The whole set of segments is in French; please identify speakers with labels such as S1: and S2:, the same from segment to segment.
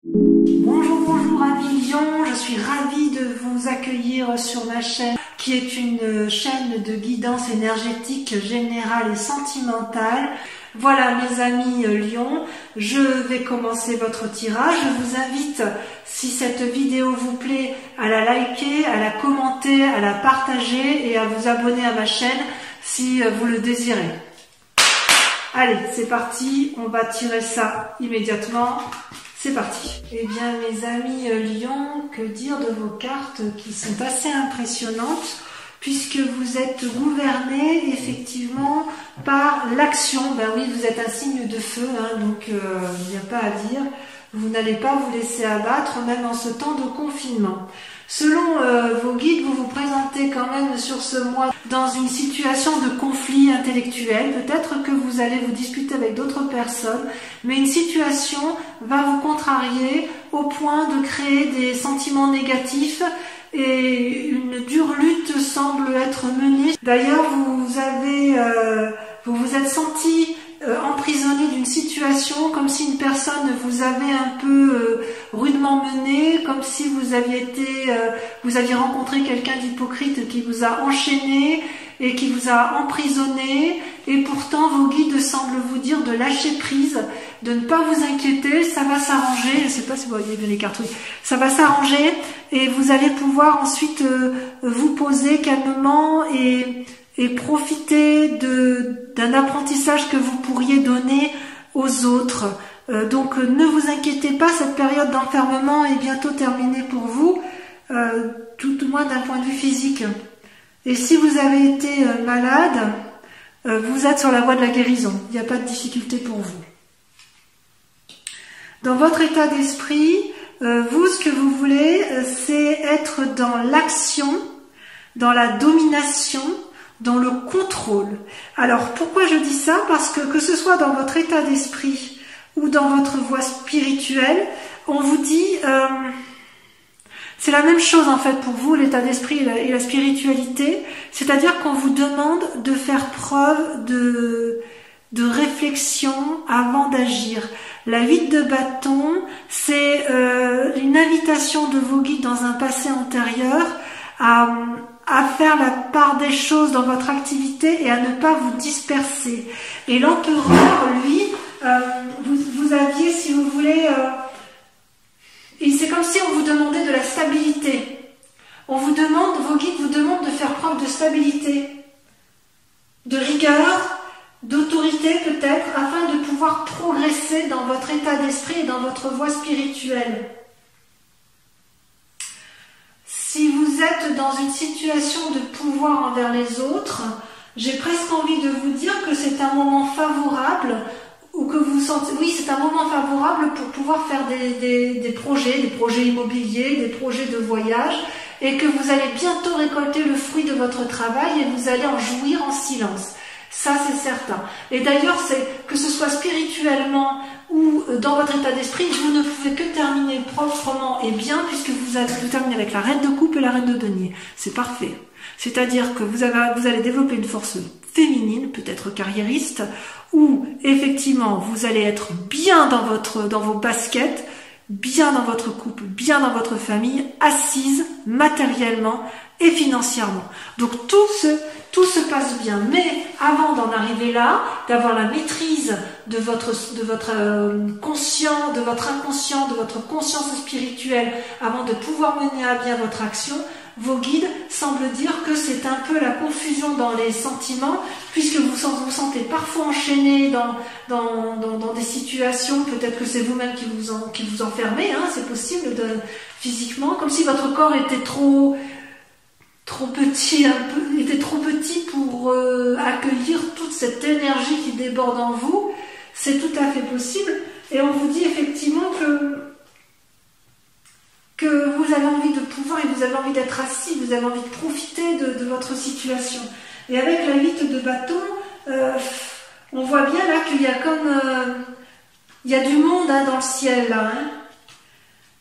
S1: Bonjour, bonjour amis Lion, je suis ravie de vous accueillir sur ma chaîne qui est une chaîne de guidance énergétique générale et sentimentale. Voilà mes amis Lion, je vais commencer votre tirage. Je vous invite, si cette vidéo vous plaît, à la liker, à la commenter, à la partager et à vous abonner à ma chaîne si vous le désirez. Allez, c'est parti, on va tirer ça immédiatement. C'est parti. Eh bien mes amis Lion, que dire de vos cartes qui sont assez impressionnantes puisque vous êtes gouvernés effectivement par l'action. Ben oui, vous êtes un signe de feu, hein, donc il n'y a pas à dire. Vous n'allez pas vous laisser abattre même en ce temps de confinement. Selon vos guides, vous vous présentez quand même sur ce mois dans une situation de conflit intellectuel. Peut-être que vous allez vous disputer avec d'autres personnes, mais une situation va vous contrarier au point de créer des sentiments négatifs et une dure lutte semble être menée. D'ailleurs, vous vous êtes senti emprisonné d'une situation, comme si une personne vous avait un peu rudement mené, comme si vous aviez rencontré quelqu'un d'hypocrite qui vous a enchaîné et qui vous a emprisonné, et pourtant vos guides semblent vous dire de lâcher prise, de ne pas vous inquiéter, ça va s'arranger. Je ne sais pas si vous voyez bien les cartes, oui. Ça va s'arranger et vous allez pouvoir ensuite vous poser calmement et profiter d'un apprentissage que vous pourriez donner aux autres. Donc ne vous inquiétez pas, cette période d'enfermement est bientôt terminée pour vous, tout au moins d'un point de vue physique. Et si vous avez été malade, vous êtes sur la voie de la guérison, il n'y a pas de difficulté pour vous. Dans votre état d'esprit, vous, ce que vous voulez, c'est être dans l'action, dans la domination, dans le contrôle. Alors pourquoi je dis ça? Parce que ce soit dans votre état d'esprit ou dans votre voie spirituelle, on vous dit, c'est la même chose en fait pour vous, l'état d'esprit et la spiritualité, c'est-à-dire qu'on vous demande de faire preuve de réflexion avant d'agir. La 8 de bâton, c'est une invitation de vos guides dans un passé antérieur à faire la part des choses dans votre activité et à ne pas vous disperser. Et l'empereur, lui, vous aviez, si vous voulez, c'est comme si on vous demandait de la stabilité. Vos guides vous demandent de faire preuve de stabilité, de rigueur, d'autorité peut-être, afin de pouvoir progresser dans votre état d'esprit et dans votre voie spirituelle. Si vous êtes dans une situation de pouvoir envers les autres, j'ai presque envie de vous dire que c'est un moment favorable, ou que vous sentez, oui, c'est un moment favorable pour pouvoir faire des projets immobiliers, des projets de voyage, et que vous allez bientôt récolter le fruit de votre travail et vous allez en jouir en silence. Ça, c'est certain. Et d'ailleurs, que ce soit spirituellement ou dans votre état d'esprit, vous ne pouvez que terminer proprement et bien, puisque vous allez terminer avec la reine de coupe et la reine de denier. C'est parfait. C'est-à-dire que vous allez développer une force féminine, peut-être carriériste, où effectivement vous allez être bien dans vos baskets, bien dans votre couple, bien dans votre famille, assise matériellement et financièrement. Donc tout se passe bien. Mais avant d'en arriver là, d'avoir la maîtrise de votre conscient, de votre inconscient, de votre conscience spirituelle, avant de pouvoir mener à bien votre action, vos guides semblent dire que c'est un peu la confusion dans les sentiments, puisque vous vous sentez parfois enchaîné dans des situations, peut-être que c'est vous-même qui vous enfermez, hein, c'est possible physiquement, comme si votre corps était trop petit, était trop petit pour accueillir toute cette énergie qui déborde en vous. C'est tout à fait possible, et on vous dit effectivement que vous avez envie de pouvoir et vous avez envie d'être assis, vous avez envie de profiter de votre situation. Et avec la 8 de bâton, on voit bien là qu'il y a il y a du monde hein, dans le ciel là. Hein.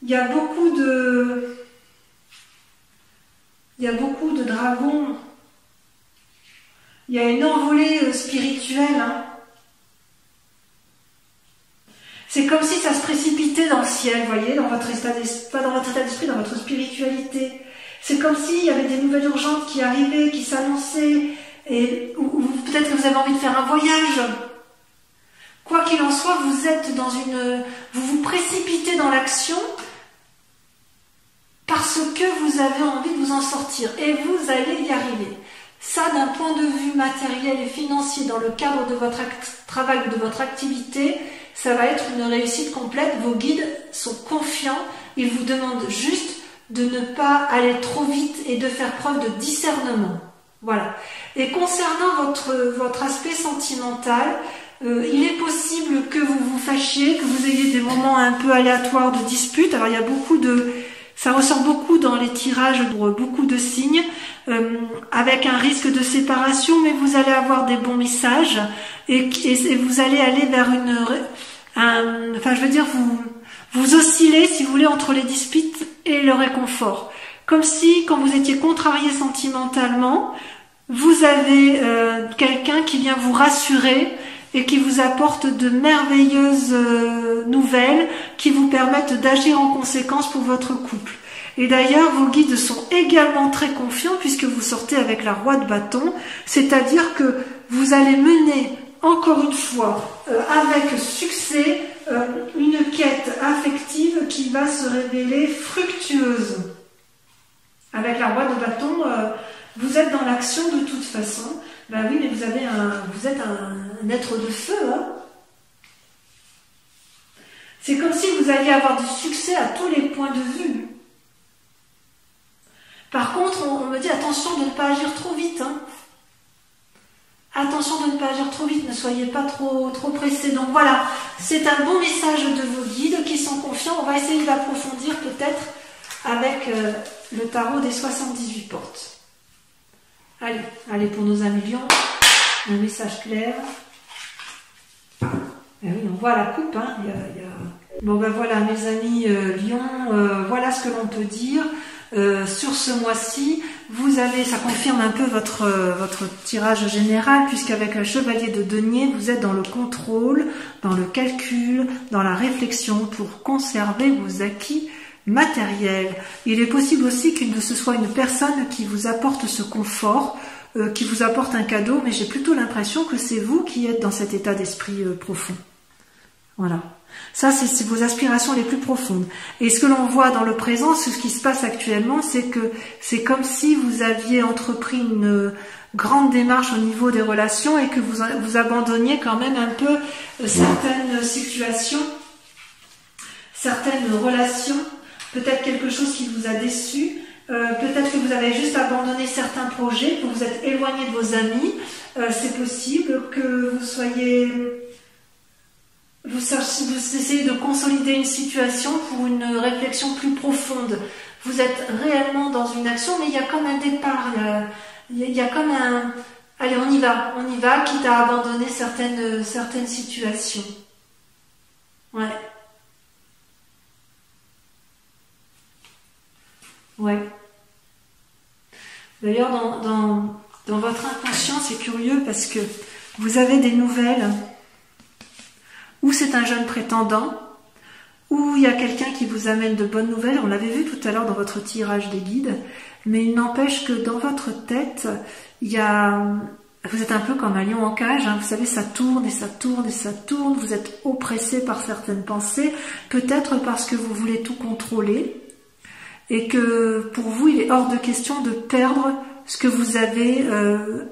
S1: Il y a beaucoup de dragons. Il y a une envolée spirituelle. Hein. C'est comme si ça se précipitait dans le ciel, voyez, dans votre état d'esprit, pas dans votre état d'esprit, dans votre spiritualité. C'est comme s'il y avait des nouvelles urgentes qui arrivaient, qui s'annonçaient, ou peut-être que vous avez envie de faire un voyage. Quoi qu'il en soit, vous vous précipitez dans l'action parce que vous avez envie de vous en sortir et vous allez y arriver. Ça, d'un point de vue matériel et financier, dans le cadre de votre travail ou de votre activité, ça va être une réussite complète. Vos guides sont confiants, ils vous demandent juste de ne pas aller trop vite et de faire preuve de discernement. Voilà. Et concernant votre aspect sentimental, il est possible que vous vous fâchiez, que vous ayez des moments un peu aléatoires de dispute. Alors il y a ça ressort beaucoup dans les tirages pour beaucoup de signes, avec un risque de séparation, mais vous allez avoir des bons messages et vous allez aller vers vous oscillez, si vous voulez, entre les disputes et le réconfort. Comme si, quand vous étiez contrarié sentimentalement, vous avez quelqu'un qui vient vous rassurer et qui vous apporte de merveilleuses nouvelles qui vous permettent d'agir en conséquence pour votre couple. Et d'ailleurs, vos guides sont également très confiants puisque vous sortez avec la roi de bâton, c'est-à-dire que vous allez mener encore une fois avec succès une quête affective qui va se révéler fructueuse. Avec la roi de bâton, vous êtes dans l'action de toute façon. Ben oui, mais vous êtes un être de feu. Hein. C'est comme si vous alliez avoir du succès à tous les points de vue. Par contre, on me dit attention de ne pas agir trop vite. Hein. Attention de ne pas agir trop vite, ne soyez pas trop pressés. Donc voilà, c'est un bon message de vos guides qui sont confiants. On va essayer d'approfondir peut-être avec le tarot des 78 portes. Allez pour nos amis lions, un message clair. Et oui, on voit la coupe. Hein. Bon ben voilà mes amis lions, voilà ce que l'on peut dire. Sur ce mois-ci, ça confirme un peu votre tirage général, puisqu'avec le chevalier de denier, vous êtes dans le contrôle, dans le calcul, dans la réflexion pour conserver vos acquis matériels. Il est possible aussi que ce soit une personne qui vous apporte ce confort, qui vous apporte un cadeau, mais j'ai plutôt l'impression que c'est vous qui êtes dans cet état d'esprit profond. Voilà. Ça, c'est vos aspirations les plus profondes. Et ce que l'on voit dans le présent, ce qui se passe actuellement, c'est que c'est comme si vous aviez entrepris une grande démarche au niveau des relations et que vous abandonniez quand même un peu certaines situations, certaines relations, peut-être quelque chose qui vous a déçu, peut-être que vous avez juste abandonné certains projets, que vous êtes éloigné de vos amis, c'est possible que vous essayez de consolider une situation pour une réflexion plus profonde. Vous êtes réellement dans une action, mais il y a comme un départ, il y a comme un... Allez, on y va, quitte à abandonner certaines situations. Ouais. Ouais. D'ailleurs, dans votre inconscient, c'est curieux parce que vous avez des nouvelles où c'est un jeune prétendant, où il y a quelqu'un qui vous amène de bonnes nouvelles. On l'avait vu tout à l'heure dans votre tirage des guides, mais il n'empêche que dans votre tête, vous êtes un peu comme un lion en cage, hein. Vous savez, ça tourne et ça tourne et ça tourne, vous êtes oppressé par certaines pensées, peut-être parce que vous voulez tout contrôler, et que pour vous, il est hors de question de perdre ce que vous avez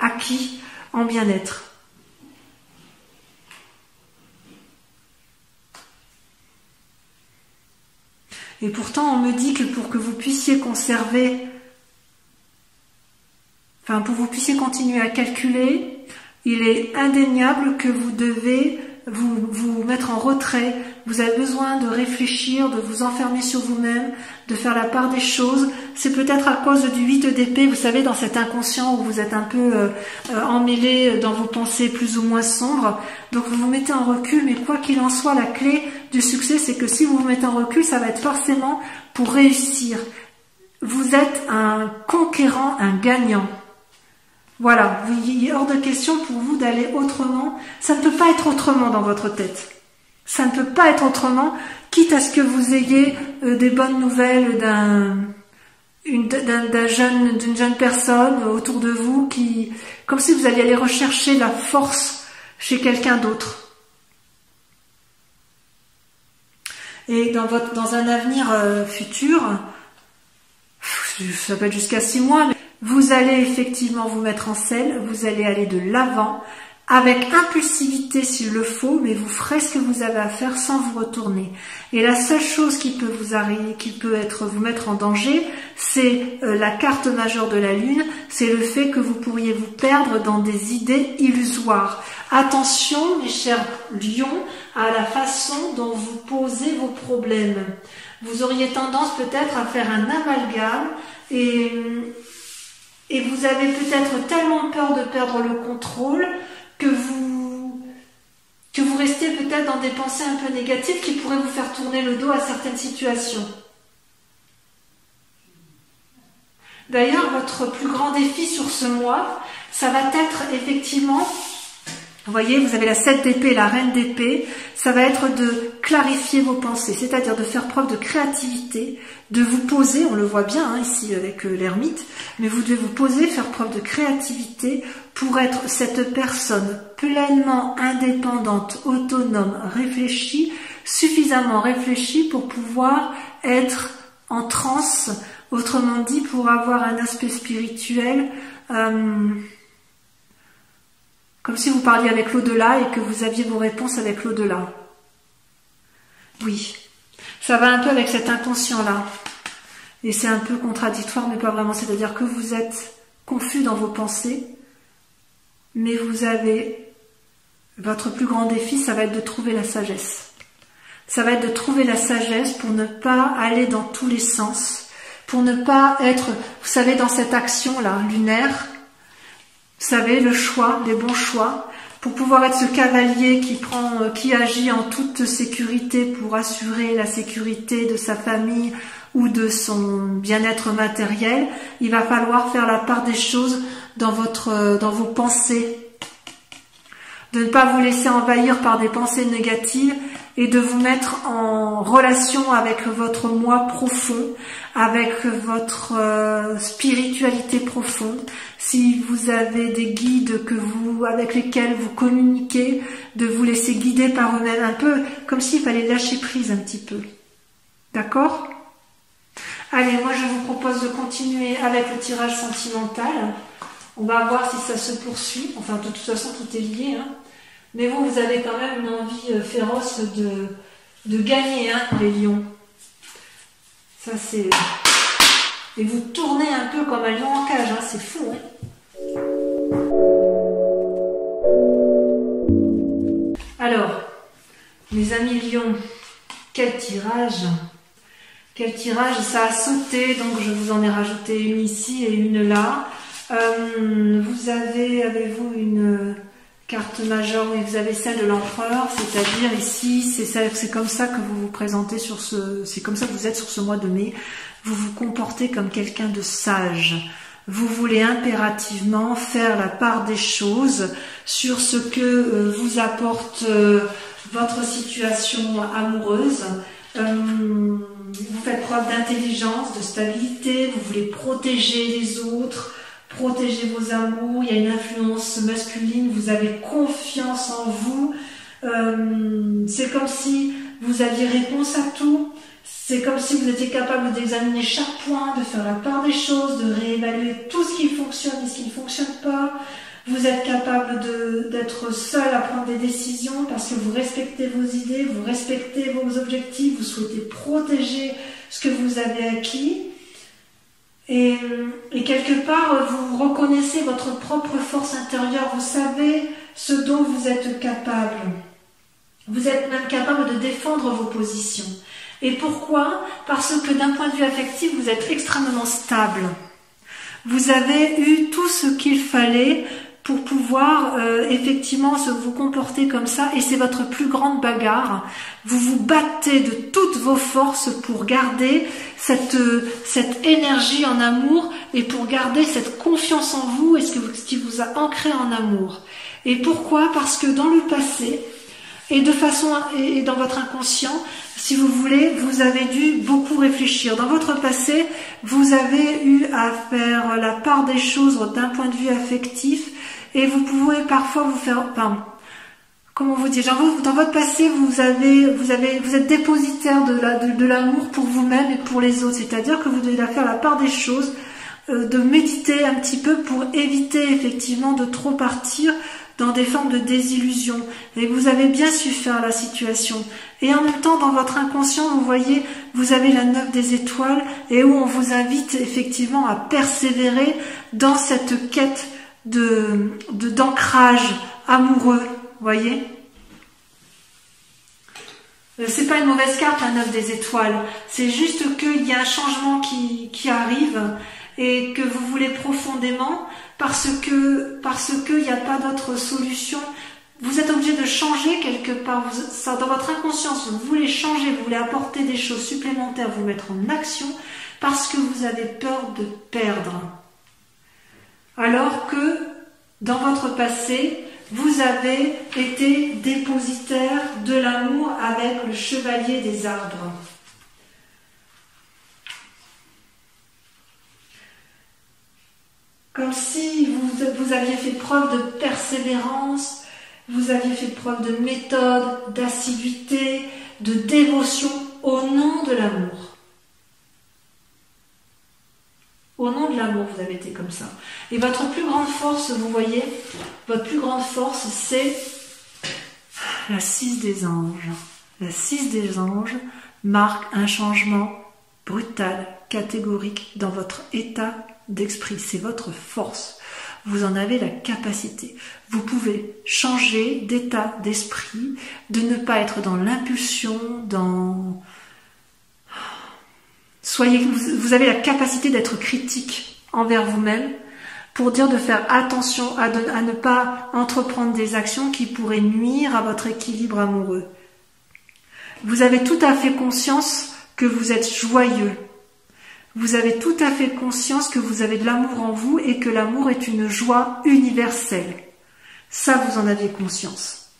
S1: acquis en bien-être. Et pourtant, on me dit que pour que vous puissiez conserver, pour que vous puissiez continuer à calculer, il est indéniable que vous devez vous mettre en retrait. Vous avez besoin de réfléchir, de vous enfermer sur vous-même, de faire la part des choses. C'est peut-être à cause du 8 d'épée, vous savez, dans cet inconscient où vous êtes un peu emmêlé dans vos pensées plus ou moins sombres. Donc vous vous mettez en recul, mais quoi qu'il en soit, la clé du succès, c'est que si vous vous mettez en recul, ça va être forcément pour réussir. Vous êtes un conquérant, un gagnant. Voilà, il est hors de question pour vous d'aller autrement. Ça ne peut pas être autrement dans votre tête. Ça ne peut pas être autrement, quitte à ce que vous ayez des bonnes nouvelles d'une jeune personne autour de vous, comme si vous alliez aller rechercher la force chez quelqu'un d'autre. Et dans un avenir futur, ça peut être jusqu'à 6 mois, mais vous allez effectivement vous mettre en selle, vous allez aller de l'avant, avec impulsivité s'il le faut, mais vous ferez ce que vous avez à faire sans vous retourner. Et la seule chose qui peut vous arriver, vous mettre en danger, c'est la carte majeure de la Lune, c'est le fait que vous pourriez vous perdre dans des idées illusoires. Attention, mes chers lions, à la façon dont vous posez vos problèmes. Vous auriez tendance peut-être à faire un amalgame et vous avez peut-être tellement peur de perdre le contrôle que vous restez peut-être dans des pensées un peu négatives qui pourraient vous faire tourner le dos à certaines situations. D'ailleurs, votre plus grand défi sur ce mois, ça va être effectivement, vous voyez, vous avez la 7 d'épée, la reine d'épée, ça va être de clarifier vos pensées, c'est-à-dire de faire preuve de créativité, de vous poser, on le voit bien ici avec l'ermite, mais vous devez vous poser, faire preuve de créativité pour être cette personne pleinement indépendante, autonome, réfléchie, suffisamment réfléchie pour pouvoir être en transe, autrement dit pour avoir un aspect spirituel, comme si vous parliez avec l'au-delà et que vous aviez vos réponses avec l'au-delà. Oui, ça va un peu avec cet inconscient-là. Et c'est un peu contradictoire, mais pas vraiment. C'est-à-dire que vous êtes confus dans vos pensées, mais vous avez... Votre plus grand défi, ça va être de trouver la sagesse. Ça va être de trouver la sagesse pour ne pas aller dans tous les sens, pour ne pas être, vous savez, dans cette action-là, lunaire, vous savez, le choix, les bons choix, pour pouvoir être ce cavalier qui agit en toute sécurité pour assurer la sécurité de sa famille ou de son bien-être matériel, il va falloir faire la part des choses dans vos pensées, de ne pas vous laisser envahir par des pensées négatives et de vous mettre en relation avec votre moi profond, avec votre spiritualité profonde. Si vous avez des guides avec lesquels vous communiquez, de vous laisser guider par eux-mêmes, un peu comme s'il fallait lâcher prise un petit peu. D'accord ? Allez, moi je vous propose de continuer avec le tirage sentimental. On va voir si ça se poursuit. Enfin, de toute façon, tout est lié. Hein. Mais vous avez quand même une envie féroce de gagner, hein, les lions. Ça, c'est... Et vous tournez un peu comme un lion en cage, hein, c'est fou. Hein. Alors, mes amis lions, quel tirage! Quel tirage, ça a sauté, donc je vous en ai rajouté une ici et une là. Vous avez-vous une carte majeure? Oui, vous avez celle de l'empereur, c'est-à-dire ici, c'est comme ça que vous vous présentez c'est comme ça que vous êtes sur ce mois de mai. Vous vous comportez comme quelqu'un de sage. Vous voulez impérativement faire la part des choses sur ce que vous apporte votre situation amoureuse. Vous faites preuve d'intelligence, de stabilité, vous voulez protéger les autres, protéger vos amours, il y a une influence masculine, vous avez confiance en vous, c'est comme si vous aviez réponse à tout, c'est comme si vous étiez capable d'examiner chaque point, de faire la part des choses, de réévaluer tout ce qui fonctionne et ce qui ne fonctionne pas. Vous êtes capable d'être seul à prendre des décisions parce que vous respectez vos idées, vous respectez vos objectifs, vous souhaitez protéger ce que vous avez acquis. Et quelque part, vous reconnaissez votre propre force intérieure, vous savez ce dont vous êtes capable. Vous êtes même capable de défendre vos positions. Et pourquoi? Parce que d'un point de vue affectif, vous êtes extrêmement stable. Vous avez eu tout ce qu'il fallait pour pouvoir effectivement vous comporter comme ça, et c'est votre plus grande bagarre. Vous vous battez de toutes vos forces pour garder cette énergie en amour et pour garder cette confiance en vous et ce qui vous a ancré en amour. Et pourquoi? Parce que dans le passé, Et de façon, et dans votre inconscient, si vous voulez, vous avez dû beaucoup réfléchir. Dans votre passé, vous avez eu à faire la part des choses d'un point de vue affectif, et vous pouvez parfois vous faire, enfin, comment vous dire, dans votre passé, vous êtes dépositaire de l'amour pour vous-même et pour les autres. C'est-à-dire que vous devez faire la part des choses, de méditer un petit peu pour éviter effectivement de trop partir dans des formes de désillusion. Et vous avez bien su faire la situation. Et en même temps, dans votre inconscient, vous voyez, vous avez la 9 des étoiles, et où on vous invite effectivement à persévérer dans cette quête d'ancrage amoureux, voyez. C'est pas une mauvaise carte, la 9 des étoiles. C'est juste qu'il y a un changement qui arrive et que vous voulez profondément parce que il n'y a pas d'autre solution. Vous êtes obligé de changer quelque part. Ça, dans votre inconscience, vous voulez changer, vous voulez apporter des choses supplémentaires, vous mettre en action parce que vous avez peur de perdre. Alors que dans votre passé, vous avez été dépositaire de l'amour avec le chevalier des arbres. Comme si vous aviez fait preuve de persévérance, vous aviez fait preuve de méthode, d'assiduité, de dévotion au nom de l'amour. Au nom de l'amour, vous avez été comme ça. Et votre plus grande force, vous voyez, votre plus grande force, c'est la 6 des anges. La 6 des anges marque un changement brutal, catégorique dans votre état d'esprit. C'est votre force. Vous en avez la capacité. Vous pouvez changer d'état d'esprit, de ne pas être dans l'impulsion, dans... Vous avez la capacité d'être critique envers vous-même pour dire de faire attention à ne pas entreprendre des actions qui pourraient nuire à votre équilibre amoureux. Vous avez tout à fait conscience que vous êtes joyeux. Vous avez tout à fait conscience que vous avez de l'amour en vous et que l'amour est une joie universelle. Ça, vous en aviez conscience.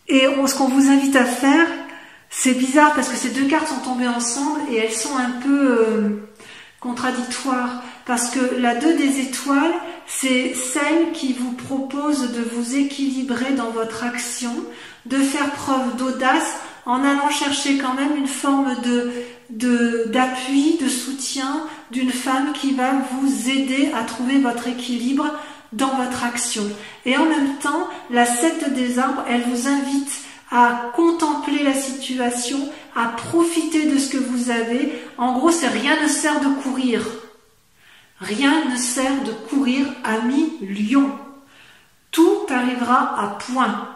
S1: Et ce qu'on vous invite à faire, c'est bizarre parce que ces deux cartes sont tombées ensemble et elles sont un peu contradictoires. Parce que la 2 des étoiles, c'est celle qui vous propose de vous équilibrer dans votre action, de faire preuve d'audace en allant chercher quand même une forme d'appui, de soutien d'une femme qui va vous aider à trouver votre équilibre dans votre action. Et en même temps, la 7 des arbres, elle vous invite à contempler la situation, à profiter de ce que vous avez. En gros, c'est rien ne sert de courir. Rien ne sert de courir, ami lion. Tout arrivera à point.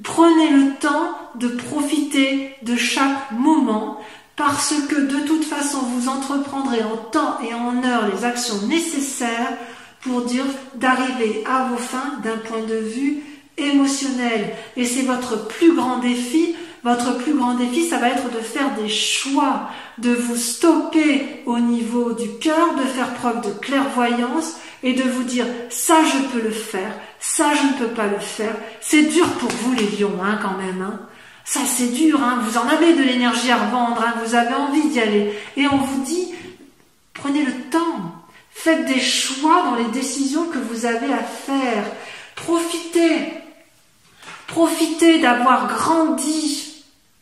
S1: Prenez le temps de profiter de chaque moment parce que de toute façon, vous entreprendrez en temps et en heure les actions nécessaires pour dire d'arriver à vos fins d'un point de vue émotionnel. Et c'est votre plus grand défi. Votre plus grand défi, ça va être de faire des choix, de vous stopper au niveau du cœur, de faire preuve de clairvoyance et de vous dire ça je peux le faire, ça je ne peux pas le faire. C'est dur pour vous les lions hein, quand même. Hein. Ça c'est dur, hein. Vous en avez de l'énergie à revendre, hein. Vous avez envie d'y aller. Et on vous dit, prenez le temps, faites des choix dans les décisions que vous avez à faire. Profitez d'avoir grandi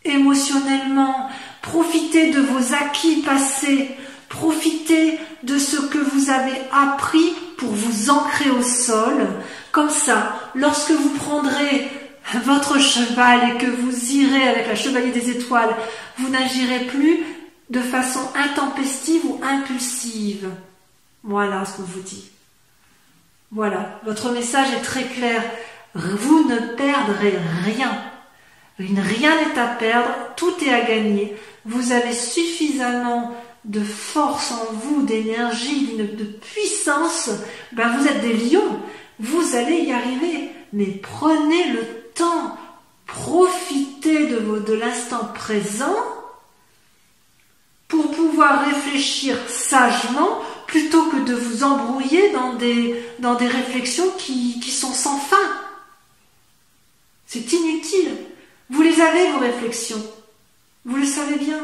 S1: émotionnellement, profitez de vos acquis passés, profitez de ce que vous avez appris pour vous ancrer au sol. Comme ça, lorsque vous prendrez votre cheval et que vous irez avec la chevalier des étoiles, vous n'agirez plus de façon intempestive ou impulsive. Voilà ce qu'on vous dit. Voilà, votre message est très clair. Vous ne perdrez rien. Rien n'est à perdre, tout est à gagner. Vous avez suffisamment de force en vous, d'énergie, de puissance. Ben vous êtes des lions, vous allez y arriver. Mais prenez le temps, profitez de l'instant présent pour pouvoir réfléchir sagement plutôt que de vous embrouiller dans des réflexions qui sont sans fin. C'est inutile. Vous les avez, vos réflexions. Vous le savez bien.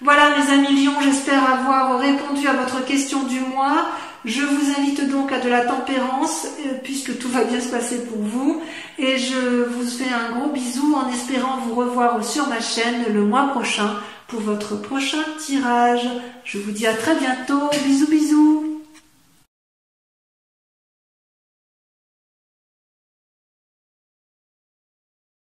S1: Voilà mes amis lions, j'espère avoir répondu à votre question du mois. Je vous invite donc à de la tempérance, puisque tout va bien se passer pour vous. Et je vous fais un gros bisou en espérant vous revoir sur ma chaîne le mois prochain pour votre prochain tirage. Je vous dis à très bientôt. Bisous bisous.